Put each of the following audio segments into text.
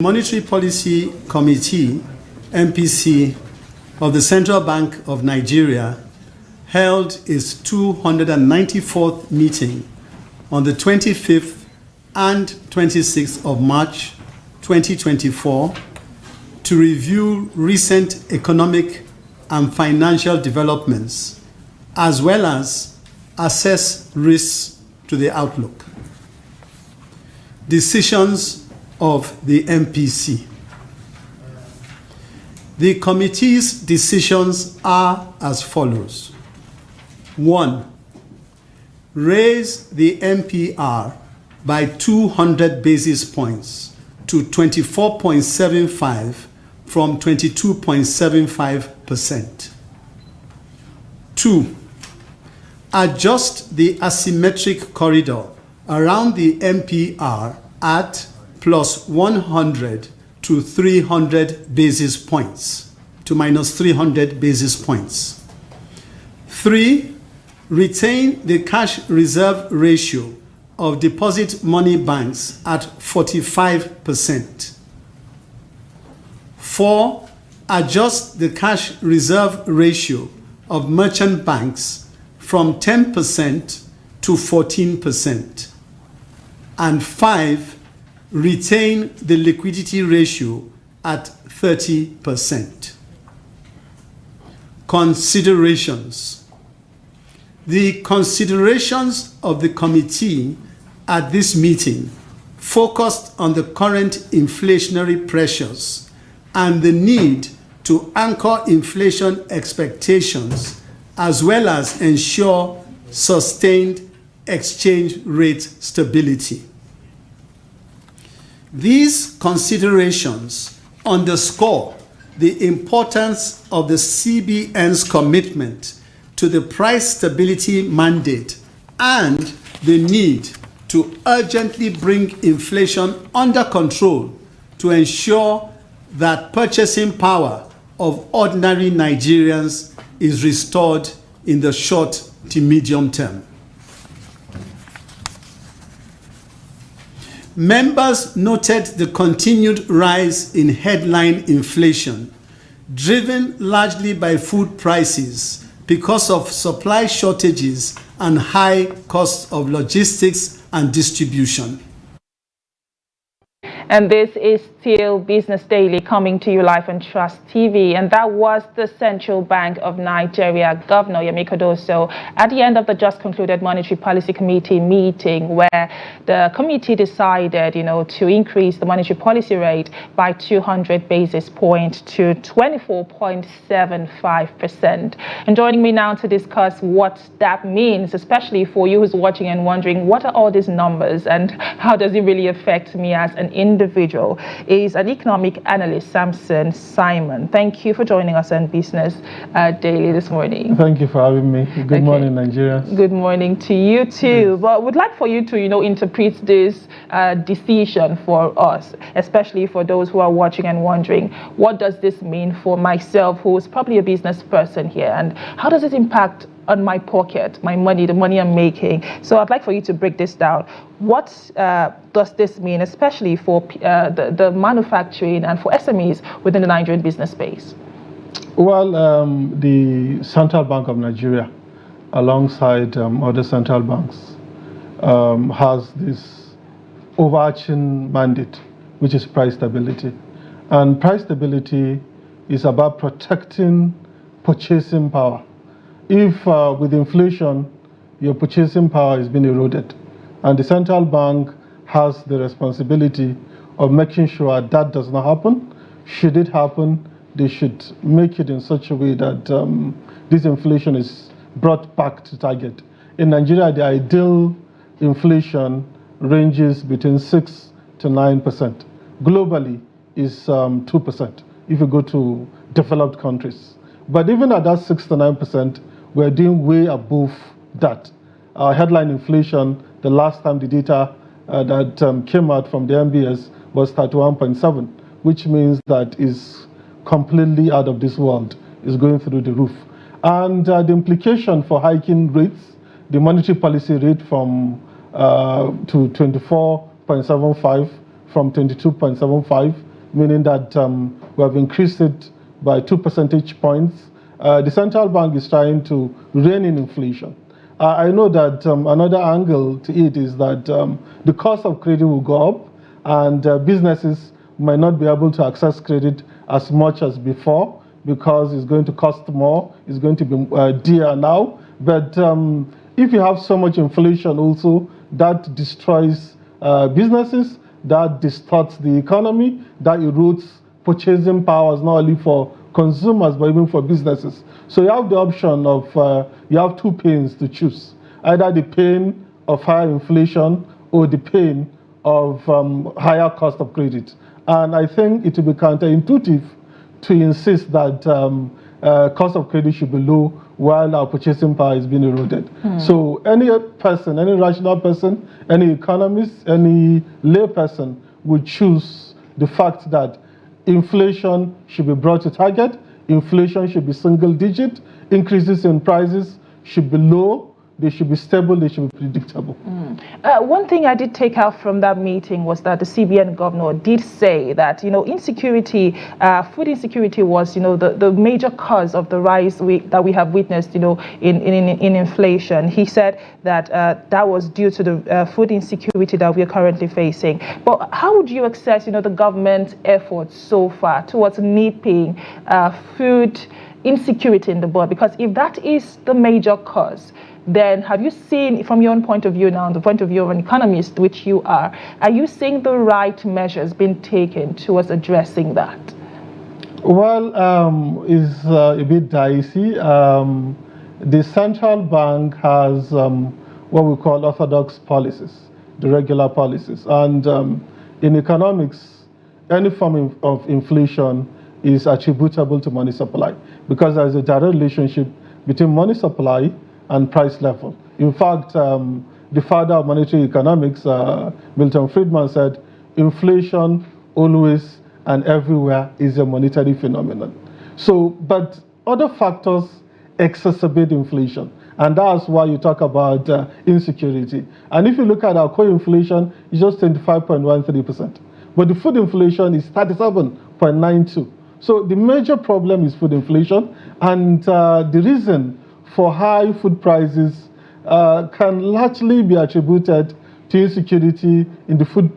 Monetary Policy Committee, MPC, of the Central Bank of Nigeria held its 294th meeting on the 25th and 26th of March 2024 to review recent economic and financial developments, as well as assess risks to the outlook. Decisions of the MPC. The committee's decisions are as follows. 1. Raise the MPR by 200 basis points to 24.75 from 22.75%. 2. Adjust the asymmetric corridor around the MPR at plus 100 to 300 basis points, to minus 300 basis points. 3. Retain the cash reserve ratio of deposit money banks at 45%. 4. Adjust the cash reserve ratio of merchant banks from 10% to 14%. And 5. Retain the liquidity ratio at 30%. Considerations. The considerations of the committee at this meeting focused on the current inflationary pressures and the need to anchor inflation expectations, as well as ensure sustained exchange rate stability. These considerations underscore the importance of the CBN's commitment to the price stability mandate and the need to urgently bring inflation under control to ensure that purchasing power of ordinary Nigerians is restored in the short to medium term. Members noted the continued rise in headline inflation, driven largely by food prices because of supply shortages and high costs of logistics and distribution. And this is still Business Daily, coming to you live on Trust TV. And that was the Central Bank of Nigeria Governor Chiamaka Enendu at the end of the just concluded Monetary Policy Committee meeting, where the committee decided, to increase the monetary policy rate by 200 basis points to 24.75%. And joining me now to discuss what that means, especially for you who's watching and wondering, what are all these numbers and how does it really affect me as an individual, is an economic analyst, Samson Simon. Thank you for joining us on Business Daily this morning. Thank you for having me. Good morning, Nigeria. Good morning to you too. Yes. But would like for you to, interpret this decision for us, especially for those who are watching and wondering, what does this mean for myself, who is probably a business person here, and how does it impact on my pocket, my money, the money I'm making? So I'd like for you to break this down. What does this mean, especially for the manufacturing and for SMEs within the Nigerian business space? Well, the Central Bank of Nigeria, alongside other central banks, has this overarching mandate, which is price stability. And price stability is about protecting purchasing power. If with inflation, your purchasing power is being eroded, and the central bank has the responsibility of making sure that does not happen. Should it happen, they should make it in such a way that this inflation is brought back to target. In Nigeria, the ideal inflation ranges between 6 to 9%. Globally, is 2% if you go to developed countries. But even at that 6 to 9%, we're doing way above that. Our headline inflation, the last time the data that came out from the MBS was 31.7, which means that is completely out of this world, is going through the roof. And the implication for hiking rates, the monetary policy rate to 24.75 from 22.75 meaning that we have increased it by 2 percentage points. The central bank is trying to rein in inflation. I know that another angle to it is that the cost of credit will go up, and businesses might not be able to access credit as much as before because it's going to cost more, it's going to be dear now. But if you have so much inflation also, that destroys businesses, that distorts the economy, that erodes purchasing powers not only for consumers but even for businesses. So you have the option of, you have two pains to choose, either the pain of higher inflation or the pain of higher cost of credit. And I think it will be counterintuitive to insist that cost of credit should be low while our purchasing power is being eroded. So any person, any rational person, any economist, any lay person would choose the fact that inflation should be brought to target, inflation should be single digit, increases in prices should be low, they should be stable, they should be predictable. One thing I did take out from that meeting was that the CBN governor did say that, insecurity, food insecurity was, the major cause of the rise that we have witnessed, in inflation. He said that that was due to the food insecurity that we are currently facing. But how would you assess, the government's efforts so far towards nipping food insecurity in the bud? Because if that is the major cause, then have you seen, from your own point of view now, the point of view of an economist, which you are you seeing the right measures being taken towards addressing that? Well, it's a bit dicey. The central bank has what we call orthodox policies, the regular policies. And in economics, any form of inflation is attributable to money supply because there is a direct relationship between money supply and price level. In fact, the father of monetary economics, Milton Friedman, said, inflation always and everywhere is a monetary phenomenon. So, but other factors exacerbate inflation, and that's why you talk about insecurity. And if you look at our core inflation, it's just 25.13%. But the food inflation is 37.92. So the major problem is food inflation, and the reason for high food prices can largely be attributed to insecurity in the food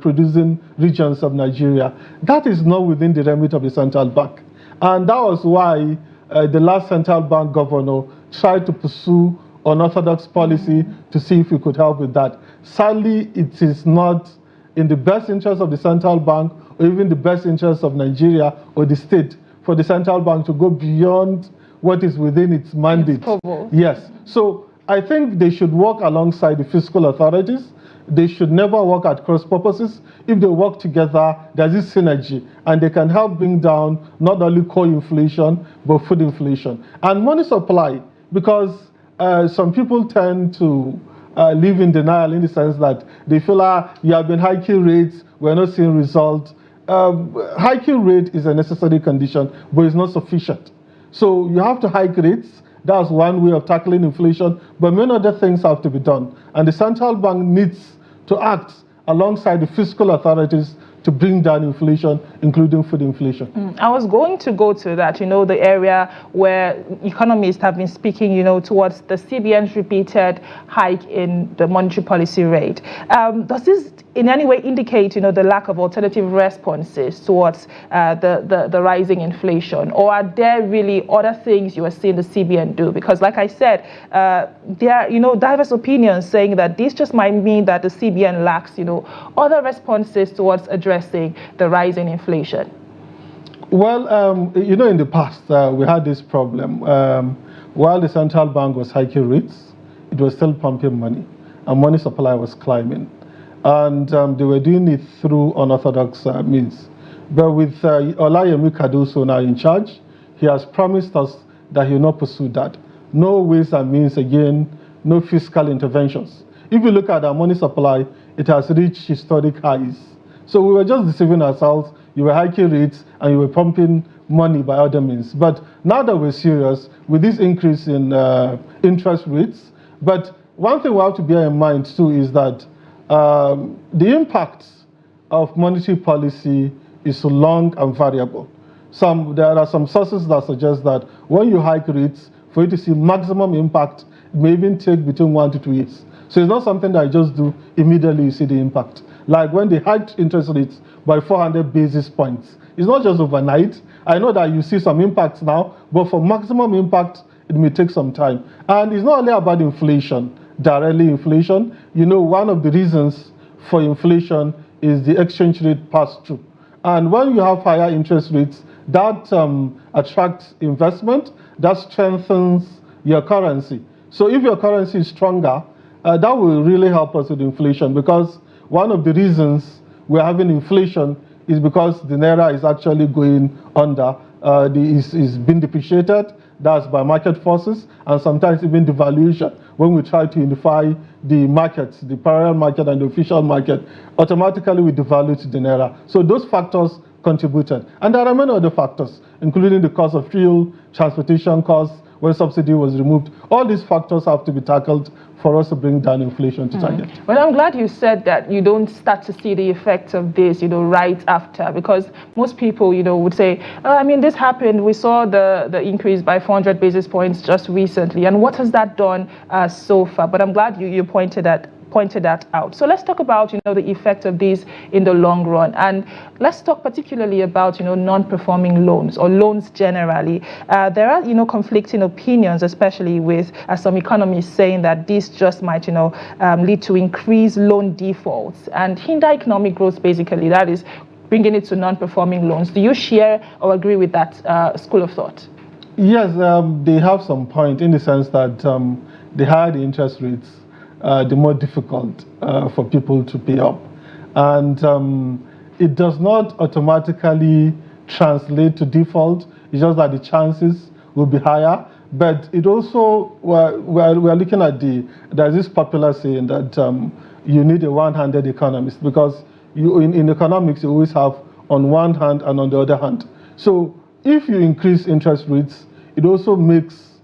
producing regions of Nigeria. That is not within the remit of the central bank. And that was why the last central bank governor tried to pursue unorthodox policy to see if we could help with that. Sadly, it is not in the best interest of the central bank or even the best interest of Nigeria or the state for the central bank to go beyond what is within its mandate. Yes. So I think they should work alongside the fiscal authorities. They should never work at cross purposes. If they work together, there's this synergy, and they can help bring down not only core inflation, but food inflation. And money supply, because some people tend to live in denial in the sense that they feel, you have been hiking rates, we're not seeing results. Hiking rate is a necessary condition, but it's not sufficient. So you have to hike rates. That's one way of tackling inflation, but many other things have to be done. And the central bank needs to act alongside the fiscal authorities to bring down inflation, including food inflation. I was going to go to that, the area where economists have been speaking, towards the CBN's repeated hike in the monetary policy rate. Does this in any way indicate, the lack of alternative responses towards the rising inflation? Or are there really other things you are seeing the CBN do? Because like I said, there are, diverse opinions saying that this just might mean that the CBN lacks, other responses towards addressing the rising inflation. Well, in the past, we had this problem. While the central bank was hiking rates, it was still pumping money, and money supply was climbing. And they were doing it through unorthodox means. But with Olayemi Cardoso now in charge, he has promised us that he will not pursue that. No ways and means again, no fiscal interventions. If you look at our money supply, it has reached historic highs. So we were just deceiving ourselves. You were hiking rates and you were pumping money by other means. But now that we're serious with this increase in interest rates, but one thing we have to bear in mind too is that the impact of monetary policy is long and variable. There are some sources that suggest that when you hike rates, for you to see maximum impact, it may even take between 1 to 2 years. So it's not something that you just do immediately you see the impact. Like when they hiked interest rates by 400 basis points, it's not just overnight. I know that you see some impacts now, but for maximum impact, it may take some time. And it's not only about inflation, directly inflation. You know, one of the reasons for inflation is the exchange rate pass-through. And when you have higher interest rates, that attracts investment, that strengthens your currency. So if your currency is stronger, that will really help us with inflation, because one of the reasons we're having inflation is because the naira is actually going under, is being depreciated. That's by market forces, and sometimes even devaluation. When we try to unify the markets, the parallel market and the official market, automatically we devalue the naira. So those factors contributed. And there are many other factors, including the cost of fuel, transportation costs, when subsidy was removed. All these factors have to be tackled for us to bring down inflation to target. Well, I'm glad you said that you don't start to see the effects of this, right after, because most people, would say, this happened. We saw the increase by 400 basis points just recently. And what has that done so far? But I'm glad you pointed that out. So let's talk about, the effect of this in the long run. And let's talk particularly about, non-performing loans or loans generally. There are, conflicting opinions, especially with some economists saying that this just might, lead to increased loan defaults and hinder economic growth, basically. That is bringing it to non-performing loans. Do you share or agree with that school of thought? Yes, they have some point in the sense that the higher the interest rates, the more difficult for people to pay up. And it does not automatically translate to default. It's just that the chances will be higher. But it also, we're looking at there's this popular saying that you need a one-handed economist, because in economics, you always have on one hand and on the other hand. So if you increase interest rates, it also makes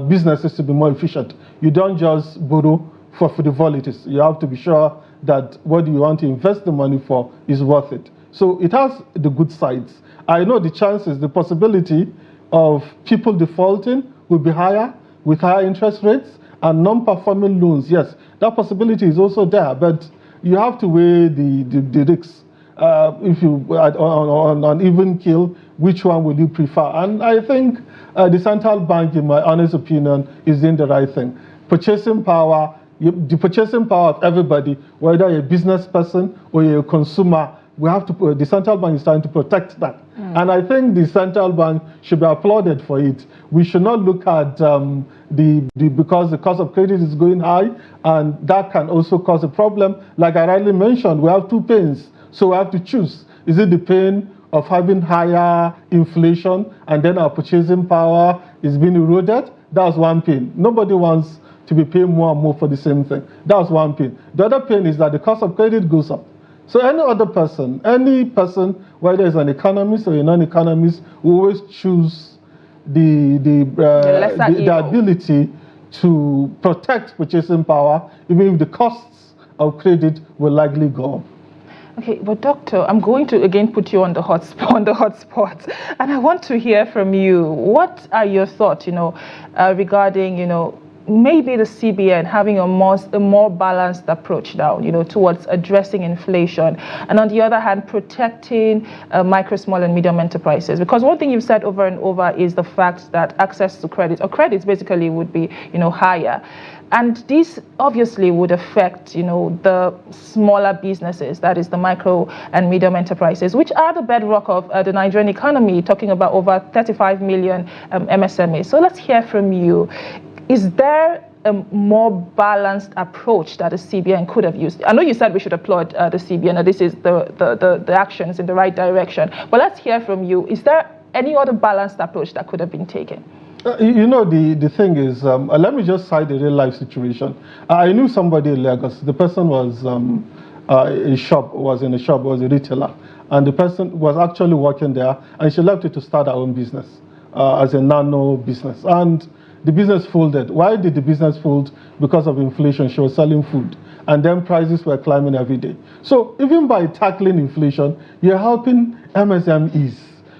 businesses to be more efficient. You don't just borrow for frivolities. You have to be sure that what you want to invest the money for is worth it. So it has the good sides. I know the possibility of people defaulting will be higher with higher interest rates, and non-performing loans, yes, that possibility is also there, but you have to weigh the risks. If you on even kill, which one will you prefer? And I think the central bank, in my honest opinion, is doing the right thing. Purchasing power, the purchasing power of everybody, whether you're a business person or you're a consumer, the central bank is trying to protect that. And I think the central bank should be applauded for it. We should not look at because the cost of credit is going high, and that can also cause a problem. Like I rightly mentioned, we have two pains, so we have to choose. Is it the pain of having higher inflation and then our purchasing power is being eroded? That's one pain. Nobody wants to be paying more and more for the same thing. That's one pain. The other pain is that the cost of credit goes up. So any person, whether it's an economist or a non-economist, will always choose the ability to protect purchasing power, even if the costs of credit will likely go up. Okay, but doctor, I'm going to again put you on the hot spot, and I want to hear from you. What are your thoughts, regarding, maybe the CBN having a more balanced approach now, towards addressing inflation, and on the other hand, protecting micro, small, and medium enterprises? Because one thing you've said over and over is the fact that access to credit, or credits basically, would be, higher. And this obviously would affect, the smaller businesses, that is the micro and medium enterprises, which are the bedrock of the Nigerian economy, talking about over 35 million MSMEs. So let's hear from you. Is there a more balanced approach that the CBN could have used? I know you said we should applaud the CBN, that this is the actions in the right direction. But let's hear from you. Is there any other balanced approach that could have been taken? The thing is, let me just cite a real life situation. I knew somebody in Lagos. The person was in a shop, was a retailer. And the person was actually working there, and she left it to start her own business as a nano business. And the business folded. Why did the business fold? Because of inflation. She was selling food. and then prices were climbing every day. So even by tackling inflation, you're helping MSMEs.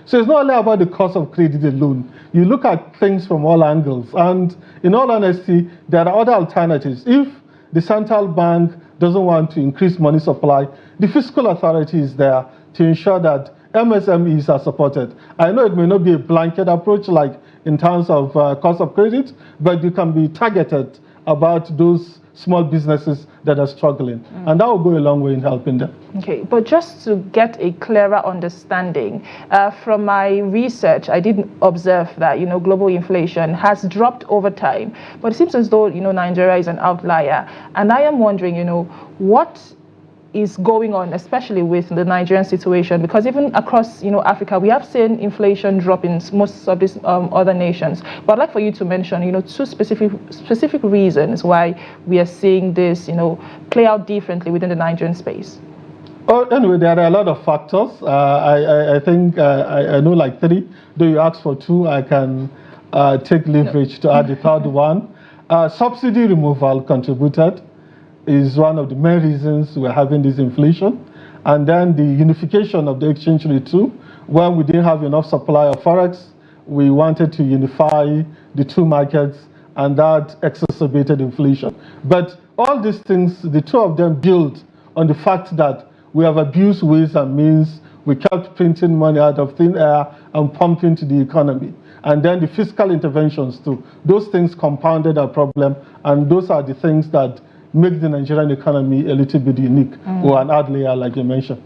So it's not only about the cost of credit alone. You look at things from all angles, and in all honesty, there are other alternatives. If the central bank doesn't want to increase money supply, the fiscal authority is there to ensure that MSMEs are supported. I know it may not be a blanket approach like in terms of cost of credit, but you can be targeted about those small businesses that are struggling. And that will go a long way in helping them. Okay, but just to get a clearer understanding, from my research, I did observe that, global inflation has dropped over time, but it seems as though, Nigeria is an outlier. And I am wondering, what is going on, especially with the Nigerian situation, because even across Africa, we have seen inflation drop in most of these other nations. But I'd like for you to mention two specific reasons why we are seeing this play out differently within the Nigerian space. Oh, anyway, there are a lot of factors. I think I know like three. Though you asked for two, I can take leverage to add the third one. Subsidy removal contributed. Is one of the main reasons we're having this inflation. And then the unification of the exchange rate too. When we didn't have enough supply of forex, we wanted to unify the two markets, and that exacerbated inflation. But all these things, the two of them build on the fact that we have abused ways and means. We kept printing money out of thin air and pumping into the economy. And then the fiscal interventions too. Those things compounded our problem, and those are the things that make the Nigerian economy a little bit unique, or an outlier, like you mentioned.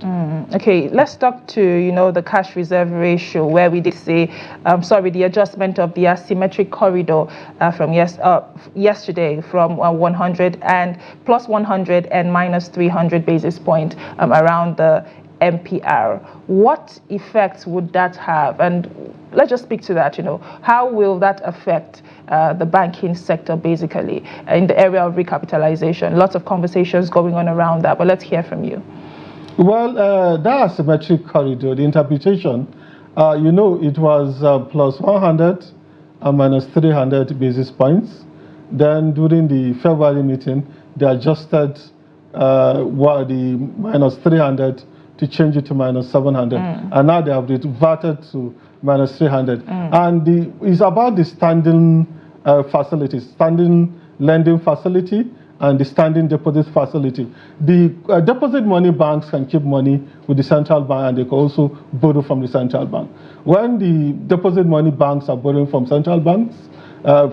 Okay, let's talk to the cash reserve ratio, where we did see, the adjustment of the asymmetric corridor from yesterday from 100 and plus 100 and minus 300 basis point around the MPR. What effects would that have? And let's just speak to that. How will that affect the banking sector, basically, in the area of recapitalization? Lots of conversations going on around that, but let's hear from you. Well, that asymmetric corridor, the interpretation, it was plus 100 and minus 300 basis points. Then during the February meeting, they adjusted the minus 300 to change it to minus 700. And now they have reverted to minus 300. And it's about the standing facilities, standing lending facility and the standing deposit facility. The deposit money banks can keep money with the central bank, and they can also borrow from the central bank. When the deposit money banks are borrowing from central banks, it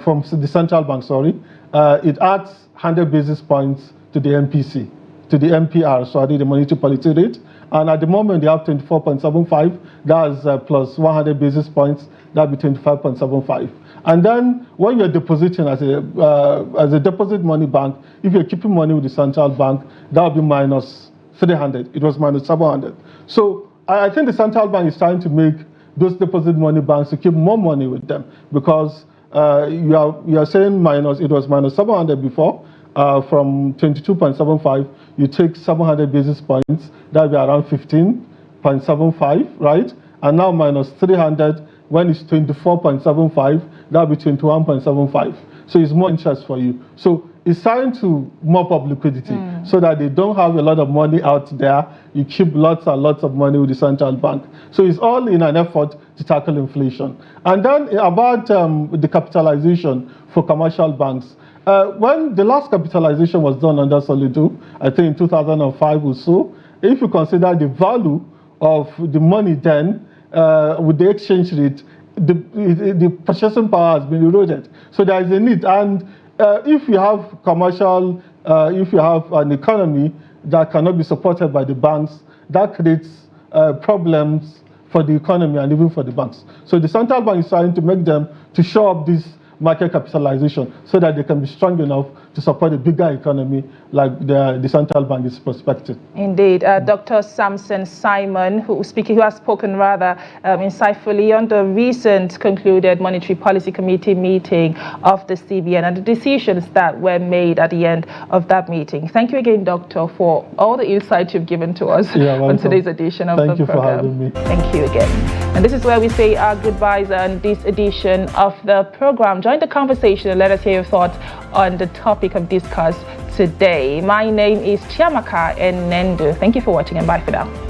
adds 100 basis points to the MPC, to the MPR, the monetary policy rate. And at the moment, they have 24.75. That's plus 100 basis points. That'll be 25.75. And then when you're depositing as a deposit money bank, if you're keeping money with the central bank, that'll be minus 300. It was minus 700. So I think the central bank is trying to make those deposit money banks to keep more money with them, because you are saying it was minus 700 before. From 22.75, you take 700 basis points, that'll be around 15.75, right? And now minus 300, when it's 24.75, that'll be 21.75. So it's more interest for you. So it's trying to mop up liquidity so that they don't have a lot of money out there. You keep lots and lots of money with the central bank. So it's all in an effort to tackle inflation. And then about the capitalization for commercial banks. When the last capitalization was done under Solido, I think in 2005 or so, if you consider the value of the money then, with the exchange rate, the purchasing power has been eroded. So there is a need. And if you have if you have an economy that cannot be supported by the banks, that creates problems for the economy and even for the banks. So the central bank is trying to make them to show up this market capitalization so that they can be strong enough to support a bigger economy like the central bank is prospecting. Indeed. Dr. Samson Simon, who has spoken rather insightfully on the recent concluded Monetary Policy Committee meeting of the CBN and the decisions that were made at the end of that meeting. Thank you again, Doctor, for all the insight you've given to us on today's edition of the program. Thank you for having me. Thank you again. And this is where we say our goodbyes on this edition of the program. Join the conversation and let us hear your thoughts on the topic of discuss today. My name is Chiamaka Enendu. Thank you for watching and bye for now.